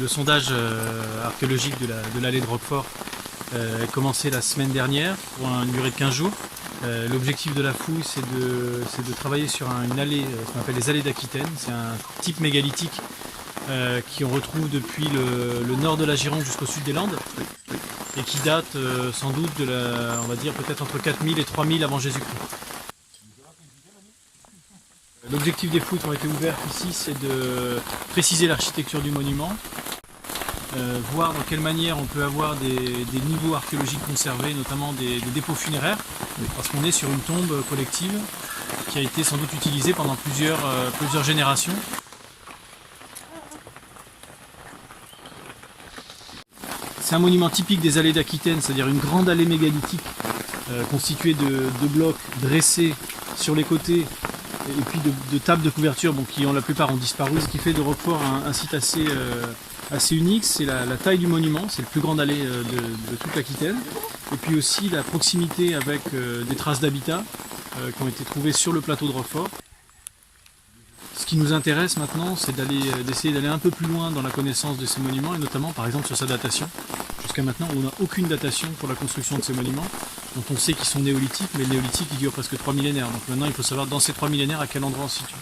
Le sondage archéologique de l'allée de Roquefort a commencé la semaine dernière pour une durée de 15 jours. L'objectif de la fouille, c'est de travailler sur une allée, ce qu'on appelle les allées d'Aquitaine. C'est un type mégalithique qu'on retrouve depuis le nord de la Gironde jusqu'au sud des Landes et qui date sans doute on va dire peut-être entre 4000 et 3000 avant Jésus-Christ. L'objectif des fouilles qui ont été ouvertes ici, c'est de préciser l'architecture du monument, voir dans quelle manière on peut avoir des niveaux archéologiques conservés, notamment des dépôts funéraires, parce qu'on est sur une tombe collective qui a été sans doute utilisée pendant plusieurs générations. C'est un monument typique des allées d'Aquitaine, c'est-à-dire une grande allée mégalithique constituée de blocs dressés sur les côtés et puis de tables de couverture qui la plupart ont disparu, ce qui fait de Roquefort un site assez unique. C'est la taille du monument, c'est le plus grand allée de toute l'Aquitaine, et puis aussi la proximité avec des traces d'habitat qui ont été trouvées sur le plateau de Roquefort. Ce qui nous intéresse maintenant, c'est d'essayer d'aller un peu plus loin dans la connaissance de ces monuments, et notamment par exemple sur sa datation. Jusqu'à maintenant, on n'a aucune datation pour la construction de ces monuments, dont on sait qu'ils sont néolithiques, mais le néolithique il dure presque 3 millénaires. Donc maintenant il faut savoir dans ces 3 millénaires à quel endroit on se situe.